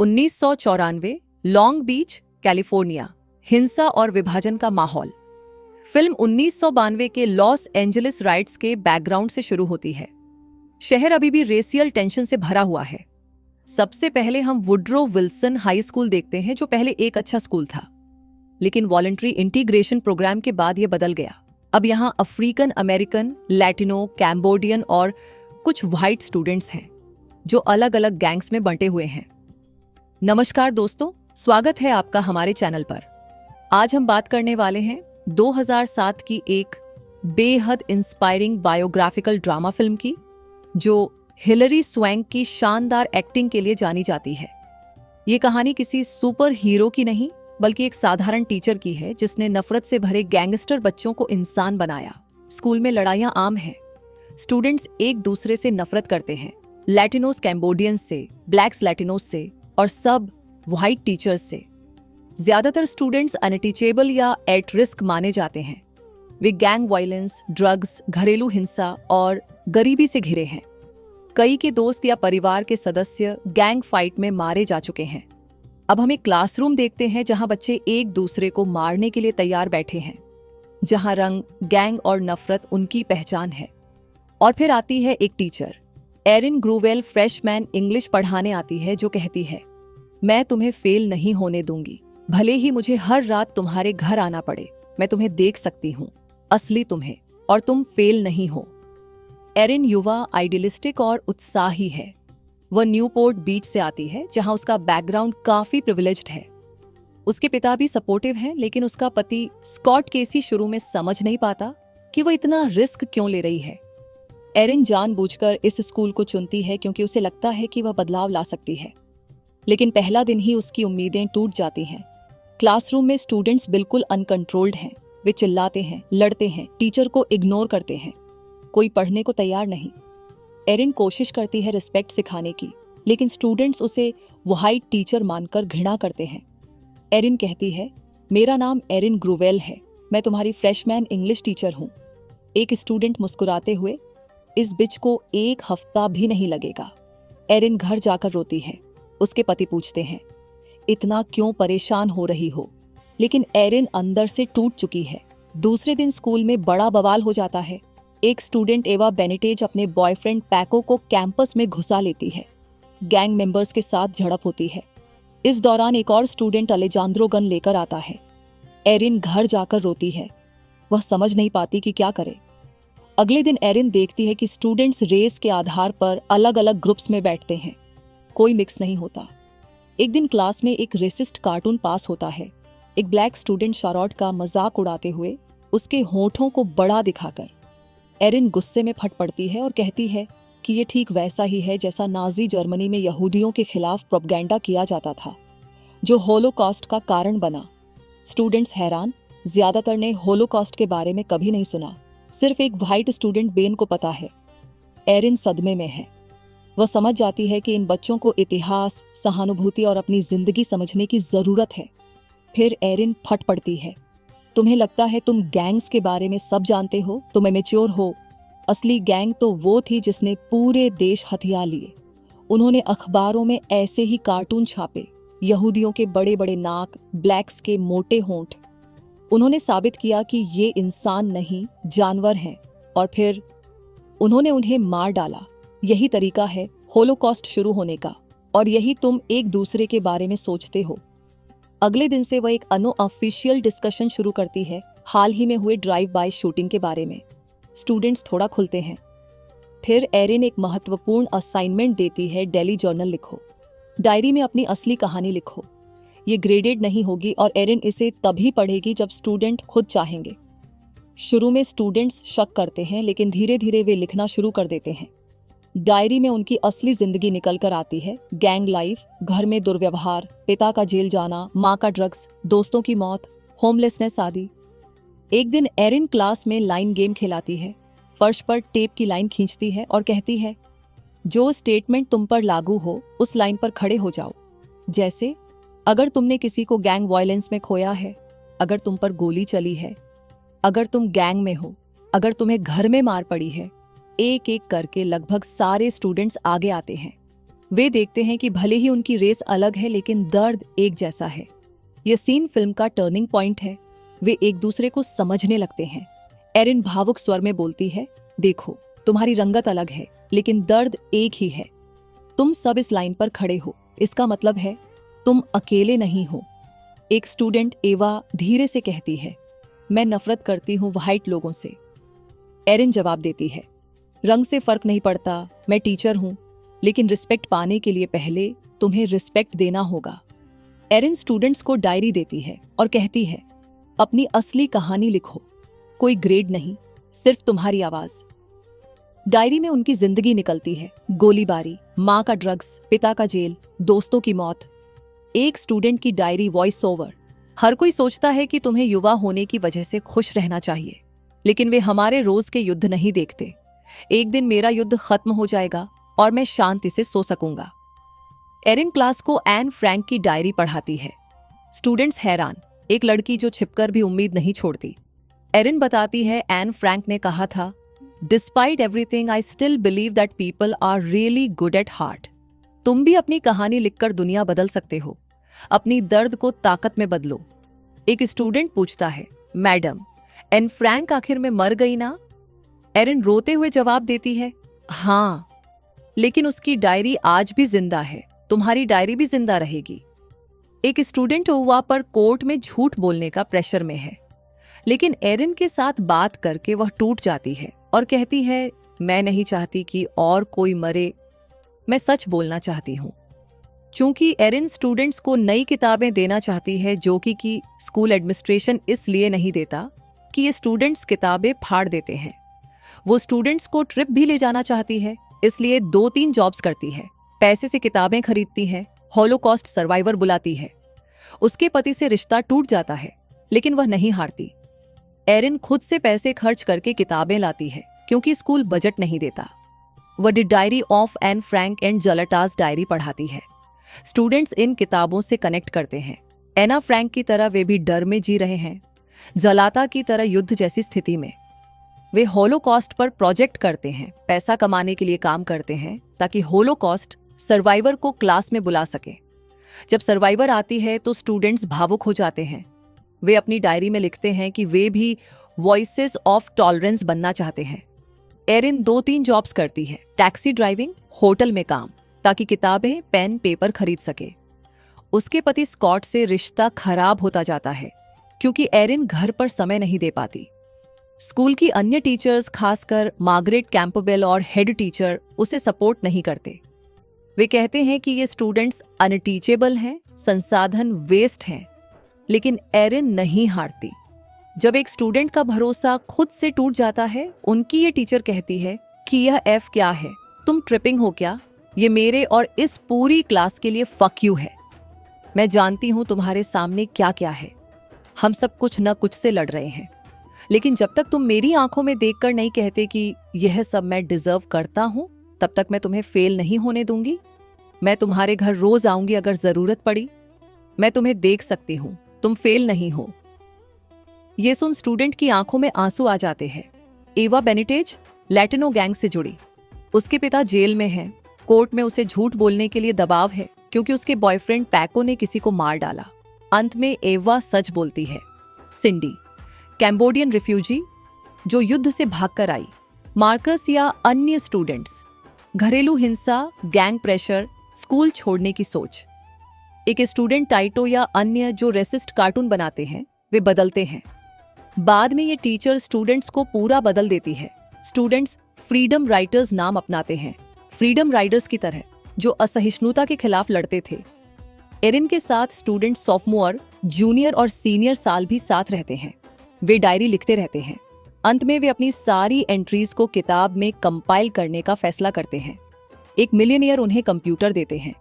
1994, Long Beach, California. हिंसा और विभाजन का माहौल। फिल्म 1992 के लॉस एंजलिस राइट्स के बैकग्राउंड से शुरू होती है। शहर अभी भी रेसियल टेंशन से भरा हुआ है। सबसे पहले हम वुड्रो विल्सन हाई स्कूल देखते हैं, जो पहले एक अच्छा स्कूल था, लेकिन वॉलंटरी इंटीग्रेशन प्रोग्राम के बाद यह बदल गया। अब यहां अफ्रीकन अमेरिकन, लैटिनो, कैम्बोडियन और कुछ व्हाइट स्टूडेंट्स हैं जो अलग अलग गैंग्स में बंटे हुए हैं। नमस्कार दोस्तों, स्वागत है आपका हमारे चैनल पर। आज हम बात करने वाले हैं 2007 की एक बेहद इंस्पायरिंग बायोग्राफिकल ड्रामा फिल्म की, जो हिलरी स्वेंक की शानदार एक्टिंग के लिए जानी जाती है। ये कहानी किसी सुपर हीरो की नहीं, बल्कि एक साधारण टीचर की है जिसने नफरत से भरे गैंगस्टर बच्चों को इंसान बनाया। स्कूल में लड़ाइयां आम हैं। स्टूडेंट्स एक दूसरे से नफरत करते हैं, लैटिनोस कैम्बोडियंस से, ब्लैक्स लैटिनोस से और सब व्हाइट टीचर्स से। ज्यादातर स्टूडेंट्स अनटीचेबल या एट रिस्क माने जाते हैं। वे गैंग वायलेंस, ड्रग्स, घरेलू हिंसा और गरीबी से घिरे हैं। कई के दोस्त या परिवार के सदस्य गैंग फाइट में मारे जा चुके हैं। अब हम एक क्लासरूम देखते हैं जहां बच्चे एक दूसरे को मारने के लिए तैयार बैठे हैं, जहां रंग, गैंग और नफरत उनकी पहचान है। और फिर आती है एक टीचर, एरिन ग्रूवेल, फ्रेशमैन इंग्लिश पढ़ाने आती है, जो कहती है, मैं तुम्हें फेल नहीं होने दूंगी, भले ही मुझे हर रात तुम्हारे घर आना पड़े। मैं तुम्हें देख सकती हूँ, असली तुम्हें, और तुम फेल नहीं हो। एरिन युवा, आइडियलिस्टिक और उत्साही है। वह न्यूपोर्ट बीच से आती है, जहां उसका बैकग्राउंड काफी प्रिविलेज्ड है। उसके पिता भी सपोर्टिव हैं, लेकिन उसका पति स्कॉट केसी शुरू में समझ नहीं पाता कि वह इतना रिस्क क्यों ले रही है। एरिन जानबूझकर इस स्कूल को चुनती है क्योंकि उसे लगता है कि वह बदलाव ला सकती है, लेकिन पहला दिन ही उसकी उम्मीदें टूट जाती हैं। क्लासरूम में स्टूडेंट्स बिल्कुल अनकंट्रोल्ड हैं। वे चिल्लाते हैं, लड़ते हैं, टीचर को इग्नोर करते हैं। कोई पढ़ने को तैयार नहीं। एरिन कोशिश करती है रिस्पेक्ट सिखाने की, लेकिन स्टूडेंट्स उसे व्हाइट टीचर मानकर घृणा करते हैं। एरिन कहती है, मेरा नाम एरिन ग्रूवेल है, मैं तुम्हारी फ्रेशमैन इंग्लिश टीचर हूँ। एक स्टूडेंट मुस्कुराते हुए, इस बिच को एक हफ्ता भी नहीं लगेगा। एरिन घर जाकर रोती है। उसके पति पूछते हैं, इतना क्यों परेशान हो रही हो? लेकिन एरिन अंदर से टूट चुकी है। दूसरे दिन स्कूल में बड़ा बवाल हो जाता है। एक स्टूडेंट एवा बेनिटेज अपने बॉयफ्रेंड पैको को कैंपस में घुसा लेती है। गैंग मेंबर्स के साथ झड़प होती है। इस दौरान एक और स्टूडेंट अलेजांद्रो गन लेकर आता है। एरिन घर जाकर रोती है। वह समझ नहीं पाती कि क्या करे। अगले दिन एरिन देखती है कि स्टूडेंट्स रेस के आधार पर अलग अलग ग्रुप्स में बैठते हैं। कोई मिक्स नहीं होता। एक दिन क्लास में एक रेसिस्ट कार्टून पास होता है। एक ब्लैक स्टूडेंट शारॉट का मजाक उड़ाते हुए उसके होठों को बड़ा दिखाकर। एरिन गुस्से में फट पड़ती है और कहती है कि ये ठीक वैसा ही है जैसा नाजी जर्मनी में यहूदियों के खिलाफ प्रोपगेंडा किया जाता था, जो होलोकॉस्ट का कारण बना। स्टूडेंट्स हैरान। ज्यादातर ने होलोकॉस्ट के बारे में कभी नहीं सुना। सिर्फ एक व्हाइट स्टूडेंट बेन को पता है। एरिन सदमे में है। वह समझ जाती है कि इन बच्चों को इतिहास, सहानुभूति और अपनी जिंदगी समझने की जरूरत है। फिर एरिन फट पड़ती है, तुम्हें लगता है तुम गैंग्स के बारे में सब जानते हो, तुम इमेच्योर हो। असली गैंग तो वो थी जिसने पूरे देश हथिया लिए। उन्होंने अखबारों में ऐसे ही कार्टून छापे, यहूदियों के बड़े बड़े नाक, ब्लैक्स के मोटे होंठ। उन्होंने साबित किया कि ये इंसान नहीं, जानवर हैं, और फिर उन्होंने उन्हें मार डाला। यही तरीका है होलोकॉस्ट शुरू होने का, और यही तुम एक दूसरे के बारे में सोचते हो। अगले दिन से वह एक अनऑफिशियल डिस्कशन शुरू करती है, हाल ही में हुए ड्राइव बाय शूटिंग के बारे में। स्टूडेंट्स थोड़ा खुलते हैं। फिर एरिन एक महत्वपूर्ण असाइनमेंट देती है, डेली जर्नल लिखो, डायरी में अपनी असली कहानी लिखो। ये ग्रेडेड नहीं होगी और एरिन इसे तभी पढ़ेगी जब स्टूडेंट खुद चाहेंगे। शुरू में स्टूडेंट्स शक करते हैं, लेकिन धीरे धीरे वे लिखना शुरू कर देते हैं। डायरी में उनकी असली जिंदगी निकल कर आती है। गैंग लाइफ, घर में दुर्व्यवहार, पिता का जेल जाना, माँ का ड्रग्स, दोस्तों की मौत, होमलेसनेस आदि। एक दिन एरिन क्लास में लाइन गेम खिलाती है। फर्श पर टेप की लाइन खींचती है और कहती है, जो स्टेटमेंट तुम पर लागू हो उस लाइन पर खड़े हो जाओ। जैसे, अगर तुमने किसी को गैंग वायलेंस में खोया है, अगर तुम पर गोली चली है, अगर तुम गैंग में हो, अगर तुम्हें घर में मार पड़ी है। एक एक करके लगभग सारे स्टूडेंट्स आगे आते हैं। वे देखते हैं कि भले ही उनकी रेस अलग है लेकिन दर्द एक जैसा है। यह सीन फिल्म का टर्निंग पॉइंट है। वे एक दूसरे को समझने लगते हैं। एरिन भावुक स्वर में बोलती है, देखो तुम्हारी रंगत अलग है लेकिन दर्द एक ही है। तुम सब इस लाइन पर खड़े हो, इसका मतलब है तुम अकेले नहीं हो। एक स्टूडेंट एवा धीरे से कहती है, मैं नफरत करती हूँ व्हाइट लोगों से। एरिन जवाब देती है, रंग से फर्क नहीं पड़ता, मैं टीचर हूँ, लेकिन रिस्पेक्ट पाने के लिए पहले तुम्हें रिस्पेक्ट देना होगा। एरिन स्टूडेंट्स को डायरी देती है और कहती है, अपनी असली कहानी लिखो, कोई ग्रेड नहीं, सिर्फ तुम्हारी आवाज। डायरी में उनकी जिंदगी निकलती है, गोलीबारी, माँ का ड्रग्स, पिता का जेल, दोस्तों की मौत। एक स्टूडेंट की डायरी वॉइस ओवर, हर कोई सोचता है कि तुम्हें युवा होने की वजह से खुश रहना चाहिए, लेकिन वे हमारे रोज के युद्ध नहीं देखते। एक दिन मेरा युद्ध खत्म हो जाएगा और मैं शांति से सो सकूंगा। एरिन क्लास को एन फ्रैंक की डायरी पढ़ाती है। स्टूडेंट्स हैरान, एक लड़की जो छिपकर भी उम्मीद नहीं छोड़ती। एरिन बताती है, एन फ्रैंक ने कहा था, despite everything I still believe that people are really good at heart. तुम भी अपनी कहानी लिखकर दुनिया बदल सकते हो, अपनी दर्द को ताकत में बदलो। एक स्टूडेंट पूछता है, मैडम एन फ्रैंक आखिर में मर गई ना? एरिन रोते हुए जवाब देती है, हाँ, लेकिन उसकी डायरी आज भी जिंदा है, तुम्हारी डायरी भी जिंदा रहेगी। एक स्टूडेंट ओवा पर कोर्ट में झूठ बोलने का प्रेशर में है, लेकिन एरिन के साथ बात करके वह टूट जाती है और कहती है, मैं नहीं चाहती कि और कोई मरे, मैं सच बोलना चाहती हूँ। चूंकि एरिन स्टूडेंट्स को नई किताबें देना चाहती है, जो कि स्कूल एडमिनिस्ट्रेशन इसलिए नहीं देता कि ये स्टूडेंट्स किताबें फाड़ देते हैं। वो स्टूडेंट्स को ट्रिप भी ले जाना चाहती है, इसलिए 2-3 जॉब्स करती है, पैसे से किताबें खरीदती है, हॉलोकॉस्ट सर्वाइवर बुलाती है। उसके पति से रिश्ता टूट जाता है, लेकिन वह नहीं हारती। एरिन खुद से पैसे खर्च करके किताबें लाती है, क्योंकि स्कूल बजट नहीं देता। वह the diary of Anne Frank and जलटास डायरी पढ़ाती है। स्टूडेंट्स इन किताबों से कनेक्ट करते हैं। एना फ्रैंक की तरह वे भी डर में जी रहे हैं, जलाता की तरह युद्ध जैसी स्थिति में। वे होलोकॉस्ट पर प्रोजेक्ट करते हैं, पैसा कमाने के लिए काम करते हैं, ताकि होलोकॉस्ट सर्वाइवर को क्लास में बुला सके। जब सर्वाइवर आती है तो स्टूडेंट्स भावुक हो जाते हैं। वे अपनी डायरी में लिखते हैं कि वे भी वॉइसेस ऑफ टॉलरेंस बनना चाहते हैं। एरिन 2-3 जॉब्स करती है, टैक्सी ड्राइविंग, होटल में काम, ताकि किताबें, पेन, पेपर खरीद सके। उसके पति स्कॉट से रिश्ता खराब होता जाता है, क्योंकि एरिन घर पर समय नहीं दे पाती। स्कूल की अन्य टीचर्स, खासकर मार्गरेट कैंपबेल और हेड टीचर, उसे सपोर्ट नहीं करते। वे कहते हैं कि ये स्टूडेंट्स अनटीचेबल हैं, संसाधन वेस्ट हैं, लेकिन एरिन नहीं हारती। जब एक स्टूडेंट का भरोसा खुद से टूट जाता है, उनकी ये टीचर कहती है कि यह एफ क्या है, तुम ट्रिपिंग हो क्या? ये मेरे और इस पूरी क्लास के लिए फक यू है। मैं जानती हूं तुम्हारे सामने क्या क्या है, हम सब कुछ न कुछ से लड़ रहे हैं, लेकिन जब तक तुम मेरी आंखों में देखकर नहीं कहते कि यह सब मैं डिजर्व करता हूं, तब तक मैं तुम्हें फेल नहीं होने दूंगी। मैं तुम्हारे घर रोज आऊंगी अगर जरूरत पड़ी। मैं तुम्हें देख सकती हूं, तुम फेल नहीं हो। ये सुन स्टूडेंट की आंखों में आंसू आ जाते हैं। एवा बेनिटेज लैटिनो गैंग से जुड़ी, उसके पिता जेल में हैं। कोर्ट में उसे झूठ बोलने के लिए दबाव है, क्योंकि उसके बॉयफ्रेंड पैको ने किसी को मार डाला। अंत में एवा सच बोलती है। सिंडी, कैम्बोडियन रिफ्यूजी जो युद्ध से भागकर आई। मार्कस या अन्य स्टूडेंट्स, घरेलू हिंसा, गैंग प्रेशर, स्कूल छोड़ने की सोच। एक स्टूडेंट टाइटो या अन्य जो रेसिस्ट कार्टून बनाते हैं, वे बदलते हैं। बाद में ये टीचर स्टूडेंट्स को पूरा बदल देती है। स्टूडेंट्स फ्रीडम राइटर्स नाम अपनाते हैं, फ्रीडम राइडर्स की तरह, जो असहिष्णुता के खिलाफ लड़ते थे। एरिन के साथ स्टूडेंट सॉफ्टमोर, जूनियर और सीनियर साल भी साथ रहते हैं। वे डायरी लिखते रहते हैं। अंत में वे अपनी सारी एंट्रीज को किताब में कंपाइल करने का फैसला करते हैं। एक मिलियनियर उन्हें कंप्यूटर देते हैं।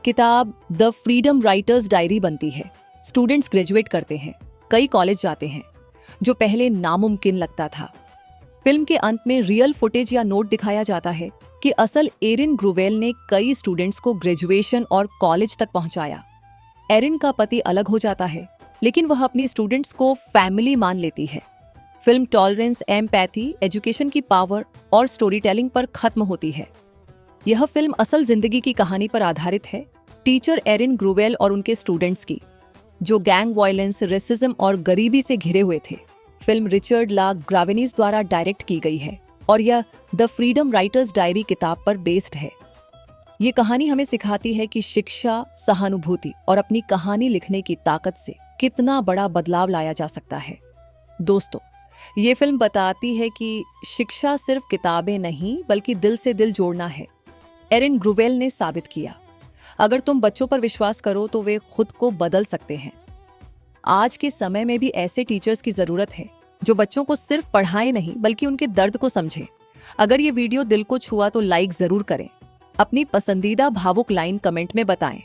किताब द फ्रीडम राइटर्स डायरी बनती है। स्टूडेंट्स ग्रेजुएट करते हैं, कई कॉलेज जाते हैं, जो पहले नामुमकिन लगता था। फिल्म के अंत में रियल फुटेज या नोट दिखाया जाता है कि असल एरिन ग्रूवेल ने कई स्टूडेंट्स को ग्रेजुएशन और कॉलेज तक पहुंचाया। एरिन का पति अलग हो जाता है, लेकिन वह अपनी स्टूडेंट्स को फैमिली मान लेती है। फिल्म टॉलरेंस, एम्पैथी, एजुकेशन की पावर और स्टोरी टेलिंग पर खत्म होती है। यह फिल्म असल जिंदगी की कहानी पर आधारित है, टीचर एरिन ग्रूवेल और उनके स्टूडेंट्स की, जो गैंग वायलेंस, रेसिज्म और गरीबी से घिरे हुए थे। फिल्म रिचर्ड ला ग्रावेनीज द्वारा डायरेक्ट की गई है और यह द फ्रीडम राइटर्स डायरी किताब पर बेस्ड है। ये कहानी हमें सिखाती है कि शिक्षा, सहानुभूति और अपनी कहानी लिखने की ताकत से कितना बड़ा बदलाव लाया जा सकता है। दोस्तों, ये फिल्म बताती है कि शिक्षा सिर्फ किताबें नहीं बल्कि दिल से दिल जोड़ना है। एरिन ग्रूवेल ने साबित किया, अगर तुम बच्चों पर विश्वास करो तो वे खुद को बदल सकते हैं। आज के समय में भी ऐसे टीचर्स की जरूरत है जो बच्चों को सिर्फ पढ़ाएं नहीं बल्कि उनके दर्द को समझें। अगर ये वीडियो दिल को छुआ तो लाइक जरूर करें। अपनी पसंदीदा भावुक लाइन कमेंट में बताएं।